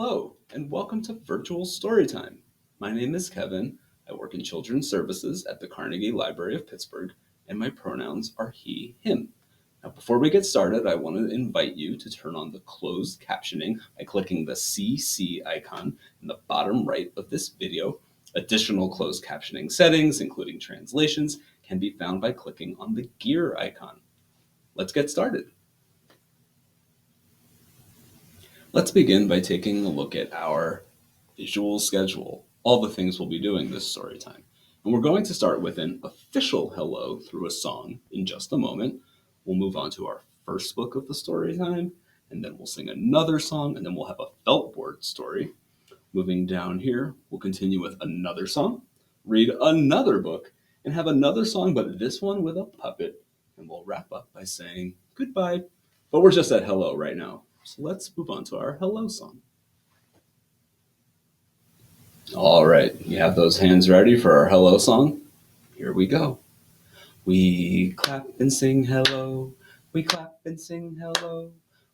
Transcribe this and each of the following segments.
Hello, and welcome to Virtual Storytime. My name is Kevin. I work in Children's Services at the Carnegie Library of Pittsburgh, and my pronouns are he, him. Now, before we get started, I want to invite you to turn on the closed captioning by clicking the CC icon in the bottom right of this video. Additional closed captioning settings, including translations, can be found by clicking on the gear icon. Let's get started. Let's begin by taking a look at our visual schedule, all the things we'll be doing this story time. And we're going to start with an official hello through a song in just a moment. We'll move on to our first book of the story time, and then we'll sing another song, and then we'll have a felt board story. Moving down here, we'll continue with another song, read another book, and have another song, but this one with a puppet. And we'll wrap up by saying goodbye. But we're just at hello right now. So let's move on to our hello song. All right, you have those hands ready for our hello song? Here we go. We clap and sing hello. We clap and sing hello.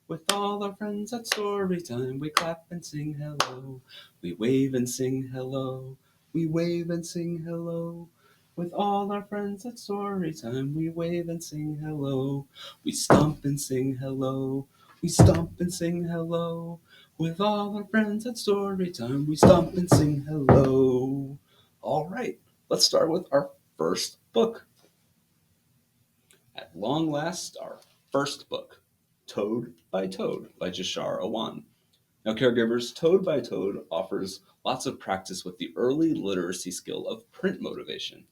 With all our friends at story time, we clap and sing hello. We wave and sing hello. We wave and sing hello. With all our friends at story time, we wave and sing hello. We stomp and sing hello. We stomp and sing hello. With all our friends at story time, we stomp and sing hello. All right, let's start with our first book. At long last, our first book, Toad by Jashar Awan. Now, caregivers, Toad by Toad offers lots of practice with the early literacy skill of print motivation.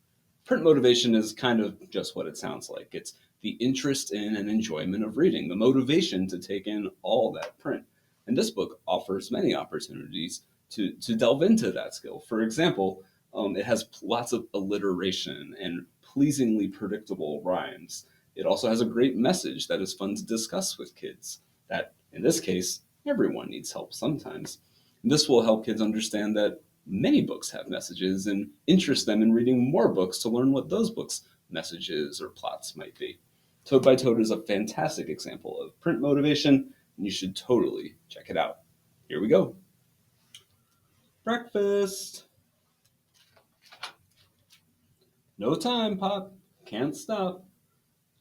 Print motivation is kind of just what it sounds like. It's the interest in and enjoyment of reading, the motivation to take in all that print. And this book offers many opportunities to delve into that skill. For example, it has lots of alliteration and pleasingly predictable rhymes. It also has a great message that is fun to discuss with kids, that, in this case, everyone needs help sometimes. And this will help kids understand that many books have messages and interest them in reading more books to learn what those books' messages or plots might be. Toad by Toad is a fantastic example of print motivation, and you should totally check it out. Here we go. Breakfast. No time, Pop. Can't stop.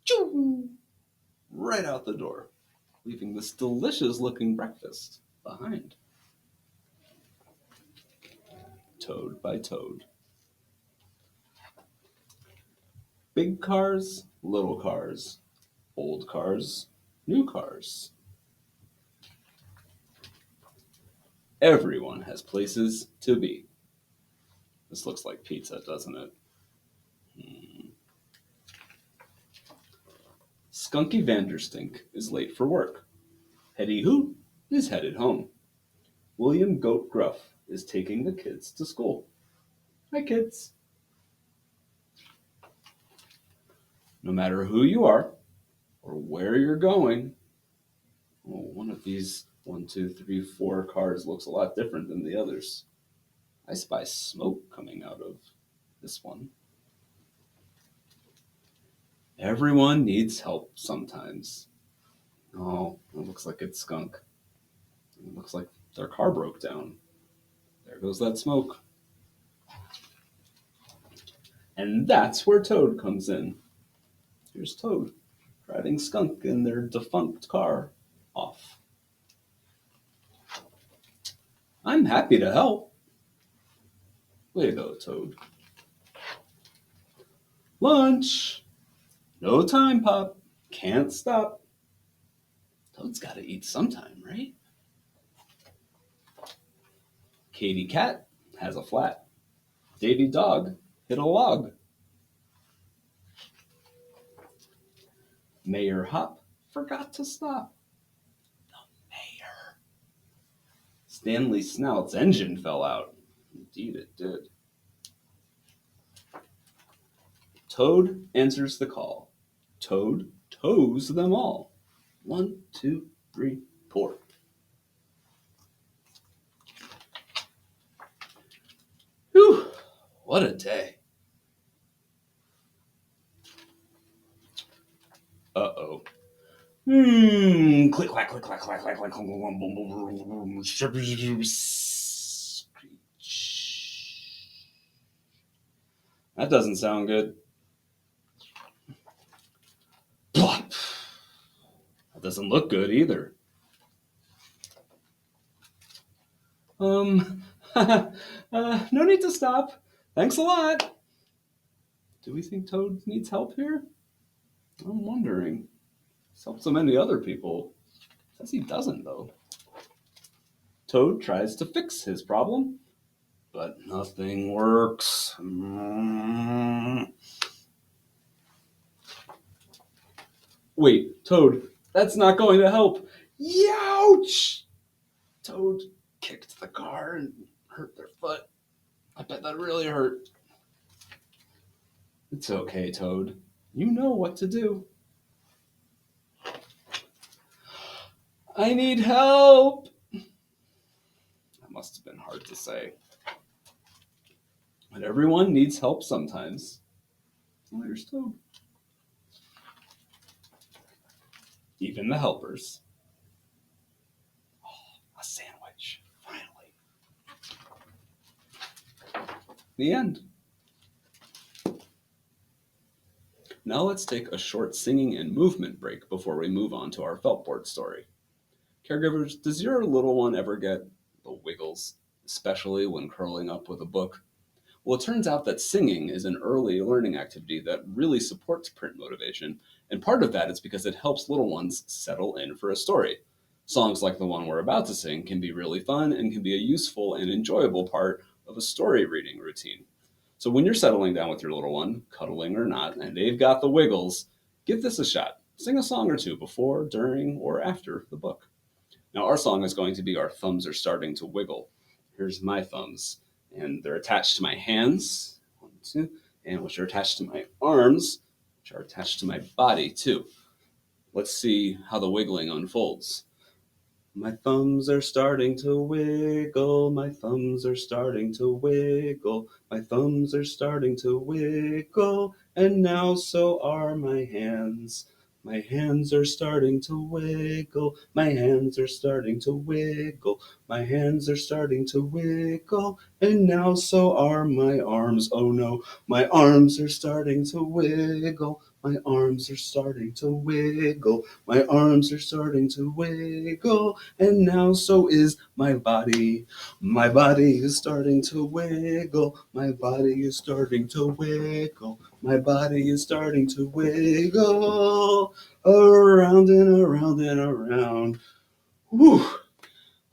Choo! Right out the door, leaving this delicious looking breakfast behind. Toad by Toad. Big cars, little cars, old cars, new cars. Everyone has places to be. This looks like pizza, doesn't it? Skunky Vanderstink is late for work. Hetty Hoot is headed home. William Goat Gruff is taking the kids to school. Hi, kids. No matter who you are or where you're going, one of these 1, 2, 3, 4 cars looks a lot different than the others. I spy smoke coming out of this one. Everyone needs help sometimes. Oh, it looks like it's Skunk. It looks like their car broke down. There goes that smoke. And that's where Toad comes in. Here's Toad, driving Skunk in their defunct car off. I'm happy to help. Way to go, Toad. Lunch. No time, Pop. Can't stop. Toad's got to eat sometime, right? Katie Cat has a flat. Davy Dog hit a log. Mayor Hop forgot to stop. The mayor. Stanley Snout's engine fell out. Indeed it did. Toad answers the call. Toad tows them all. 1, 2, 3, 4. Whew, what a day. Uh-oh. Click, clack, click, clack, clack, clack, clack, boom, boom, boom, boom, boom, boom, screech. That doesn't sound good. Plop. That doesn't look good either. No need to stop. Thanks a lot. Do we think Toad needs help here? I'm wondering. He's helped so many other people. Says he doesn't, though. Toad tries to fix his problem, but nothing works. Wait, Toad, that's not going to help. Youch! Toad kicked the car and hurt their foot. I bet that really hurt. It's okay, Toad. You know what to do. I need help! That must have been hard to say. But everyone needs help sometimes. Oh, there's Toad. Even the helpers. Oh, a sandwich. Finally. The end. Now let's take a short singing and movement break before we move on to our feltboard story. Caregivers, does your little one ever get the wiggles, especially when curling up with a book? Well, it turns out that singing is an early learning activity that really supports print motivation, and part of that is because it helps little ones settle in for a story. Songs like the one we're about to sing can be really fun and can be a useful and enjoyable part of a story reading routine. So when you're settling down with your little one, cuddling or not, and they've got the wiggles, give this a shot. Sing a song or two before, during, or after the book. Now, our song is going to be Our Thumbs Are Starting to Wiggle. Here's my thumbs, and they're attached to my hands, 1, 2, and which are attached to my arms, which are attached to my body, too. Let's see how the wiggling unfolds. My thumbs are starting to wiggle, my thumbs are starting to wiggle, my thumbs are starting to wiggle, and now so are my hands. My hands are starting to wiggle, my hands are starting to wiggle, my hands are starting to wiggle, and now so are my arms. Oh no, my arms are starting to wiggle, my arms are starting to wiggle, my arms are starting to wiggle, and now so is my body. My body is starting to wiggle, my body is starting to wiggle, my body is starting to wiggle, around and around and around. Whew.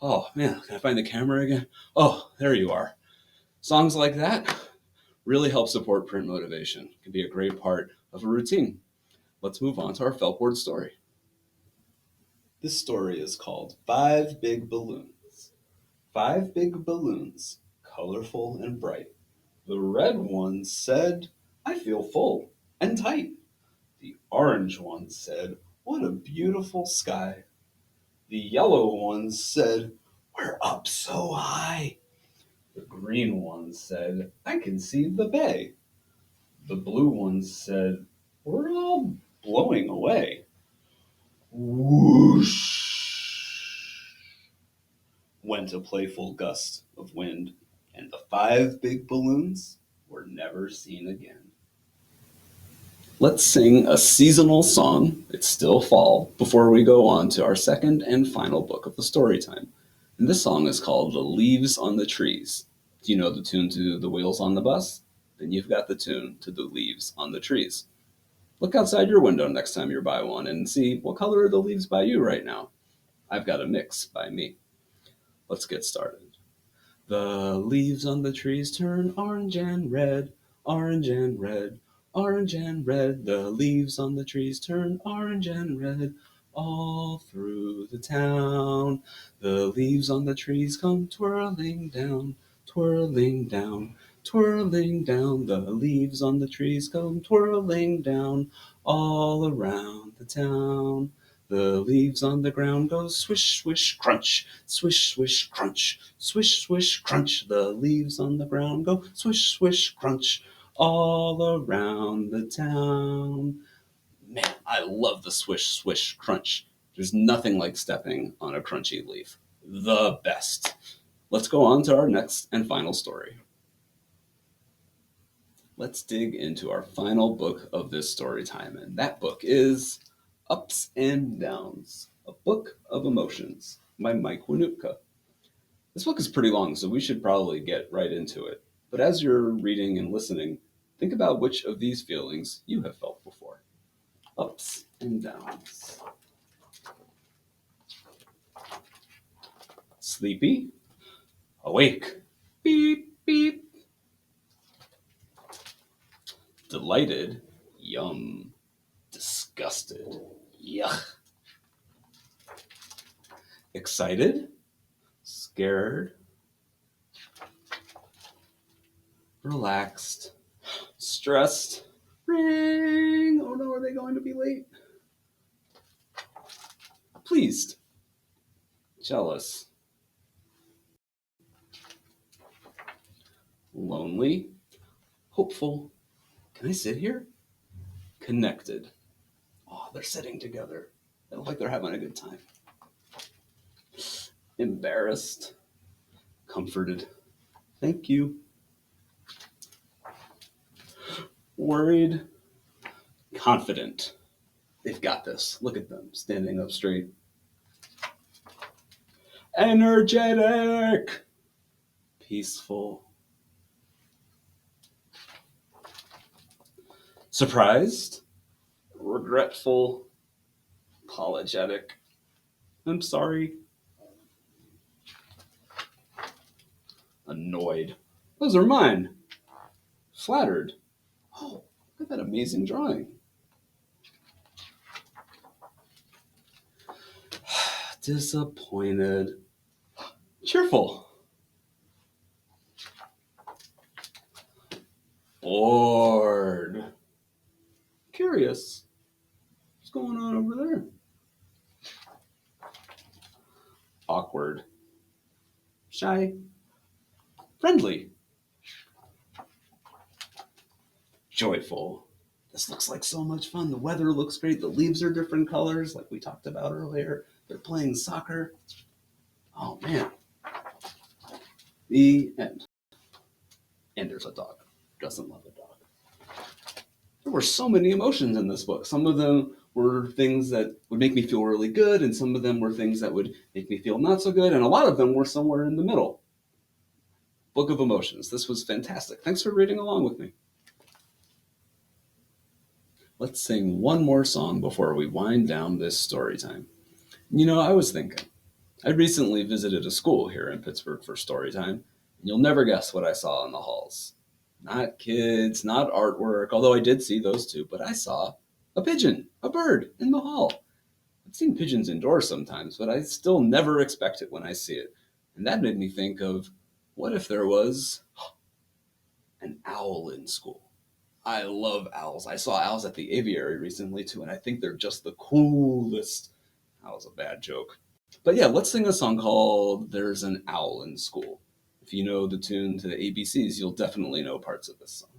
Oh man, can I find the camera again? Oh, there you are. Songs like that really help support print motivation. It can be a great part of a routine. Let's move on to our feltboard story. This story is called 5 Big Balloons. 5 big balloons, colorful and bright. The red one said, I feel full and tight. The orange one said, what a beautiful sky. The yellow one said, we're up so high. The green one said, I can see the bay. The blue one said, we're all blowing away. Whoosh! Went a playful gust of wind, and the 5 big balloons were never seen again. Let's sing a seasonal song, it's still fall, before we go on to our second and final book of the story time. And this song is called The Leaves on the Trees. Do you know the tune to The Wheels on the Bus? Then you've got the tune to The Leaves on the Trees. Look outside your window next time you're by one and see what color are the leaves by you right now. I've got a mix by me. Let's get started. The leaves on the trees turn orange and red, orange and red, orange and red. The leaves on the trees turn orange and red all through the town. The leaves on the trees come twirling down, twirling down, twirling down. The leaves on the trees come twirling down all around the town. The leaves on the ground go swish, swish, crunch, swish, swish, crunch, swish, swish, crunch. The leaves on the ground go swish, swish, crunch all around the town. Man, I love the swish, swish, crunch. There's nothing like stepping on a crunchy leaf. The best. Let's go on to our next and final story. Let's dig into our final book of this story time, and that book is Ups and Downs, a book of emotions by Mike Wohnoutka. This book is pretty long, so we should probably get right into it. But as you're reading and listening, think about which of these feelings you have felt before. Ups and downs. Sleepy, awake, beep, beep. Delighted, yum. Disgusted, yuck. Excited, scared, relaxed, stressed, ring. Oh no, are they going to be late? Pleased, jealous, lonely, hopeful. Can I sit here? Connected. Oh, they're sitting together. They look like they're having a good time. Embarrassed, comforted. Thank you. Worried, confident. They've got this. Look at them standing up straight. Energetic, peaceful. Surprised, regretful, apologetic. I'm sorry. Annoyed. Those are mine. Flattered. Oh, look at that amazing drawing. Disappointed. Cheerful. Bored. Curious. What's going on over there? Awkward. Shy. Friendly. Joyful. This looks like so much fun. The weather looks great. The leaves are different colors, like we talked about earlier. They're playing soccer. Oh, man. The end. And there's a dog. Doesn't love a dog. There were so many emotions in this book. Some of them were things that would make me feel really good, and some of them were things that would make me feel not so good, and a lot of them were somewhere in the middle. Book of Emotions. This was fantastic. Thanks for reading along with me. Let's sing one more song before we wind down this story time. You know, I was thinking, I recently visited a school here in Pittsburgh for story time, and you'll never guess what I saw in the halls. Not kids, not artwork, although I did see those too, but I saw a pigeon, a bird in the hall. I've seen pigeons indoors sometimes, but I still never expect it when I see it. And that made me think of, what if there was an owl in school? I love owls. I saw owls at the aviary recently too, and I think they're just the coolest. That was a bad joke. But yeah, let's sing a song called There's an Owl in School. If you know the tune to the ABCs, you'll definitely know parts of this song.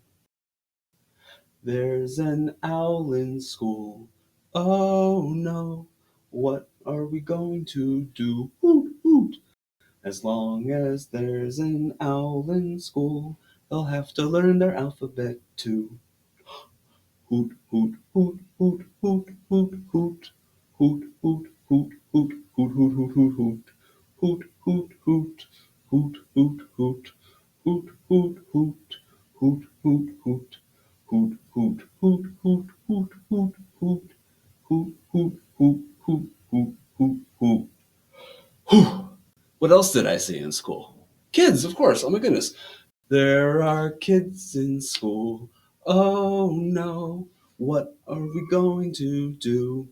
There's an owl in school. Oh no, what are we going to do? Hoot, hoot. As long as there's an owl in school, they'll have to learn their alphabet too. Hoot, hoot, hoot, hoot, hoot, hoot, hoot. Hoot, hoot, hoot, hoot, hoot, hoot, hoot, hoot, hoot. Hoot, hoot, hoot, hoot, hoot, hoot. Hoot, hoot, hoot, hoot, hoot, hoot. Hoot, hoot, hoot, hoot, hoot, hoot, hoot. Hoot, hoot, hoot, hoot, hoot, hoot, hoot. Whew. What else did I see in school? Kids, of course. Oh my goodness. There are kids in school. Oh no, what are we going to do?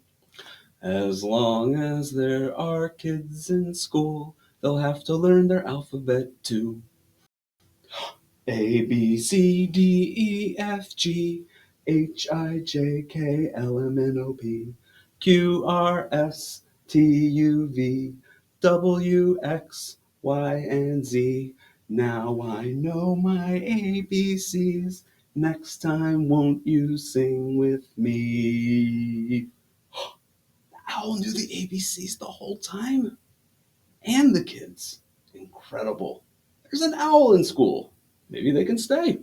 As long as there are kids in school, they'll have to learn their alphabet too. A, B, C, D, E, F, G, H, I, J, K, L, M, N, O, P, Q, R, S, T, U, V, W, X, Y, and Z. Now I know my ABCs. Next time, won't you sing with me? The owl knew the ABCs the whole time. And the kids. Incredible. There's an owl in school. Maybe they can stay.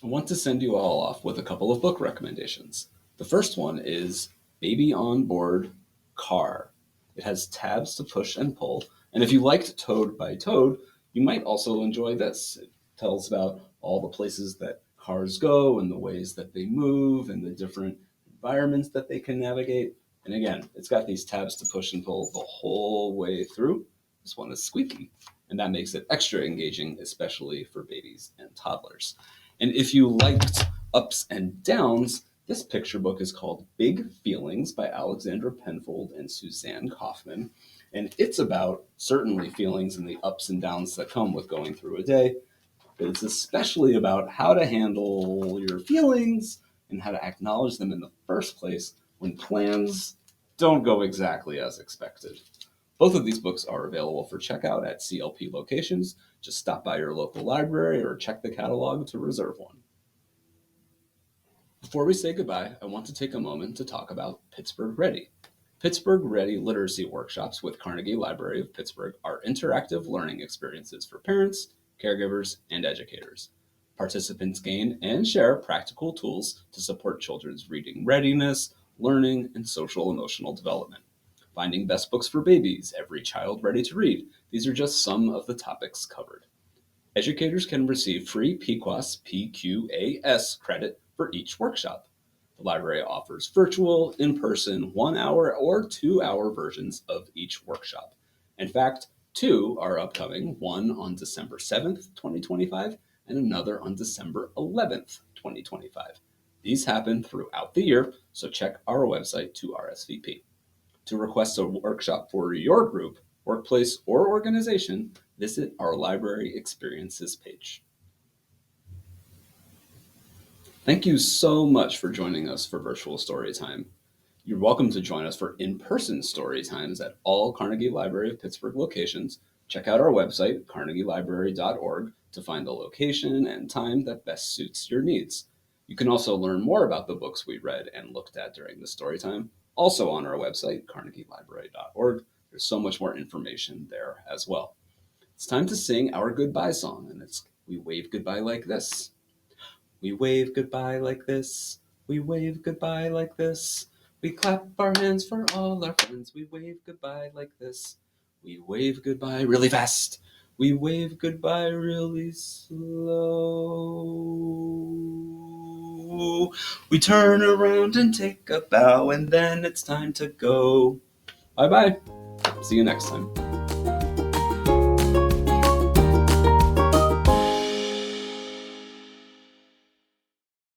I want to send you all off with a couple of book recommendations. The first one is Baby on Board Car. It has tabs to push and pull, and if you liked Toad by Toad, you might also enjoy this. It tells about all the places that cars go and the ways that they move and the different environments that they can navigate. And again, it's got these tabs to push and pull the whole way through. This one is squeaky, and that makes it extra engaging, especially for babies and toddlers. And if you liked Ups and Downs, this picture book is called Big Feelings by Alexandra Penfold and Suzanne Kaufman. And it's about certainly feelings and the ups and downs that come with going through a day, but it's especially about how to handle your feelings and how to acknowledge them in the first place when plans don't go exactly as expected. Both of these books are available for checkout at CLP locations. Just stop by your local library or check the catalog to reserve one. Before we say goodbye, I want to take a moment to talk about Pittsburgh Ready. Pittsburgh Ready literacy workshops with Carnegie Library of Pittsburgh are interactive learning experiences for parents, caregivers, and educators. Participants gain and share practical tools to support children's reading readiness, learning, and social emotional development. Finding best books for babies, every child ready to read. These are just some of the topics covered. Educators can receive free PQAS credit for each workshop. The library offers virtual, in-person, 1 hour or 2 hour versions of each workshop. In fact, two are upcoming, one on December 7th, 2025, and another on December 11th, 2025. These happen throughout the year, so check our website to RSVP. To request a workshop for your group, workplace, or organization, visit our library experiences page. Thank you so much for joining us for virtual Storytime. You're welcome to join us for in-person story times at all Carnegie Library of Pittsburgh locations. Check out our website, carnegielibrary.org, to find the location and time that best suits your needs. You can also learn more about the books we read and looked at during the story time, also on our website, carnegielibrary.org. There's so much more information there as well. It's time to sing our goodbye song, and it's We Wave Goodbye Like This. We wave goodbye like this. We wave goodbye like this. We clap our hands for all our friends. We wave goodbye like this. We wave goodbye really fast. We wave goodbye really slow. We turn around and take a bow, and then it's time to go. Bye-bye. See you next time.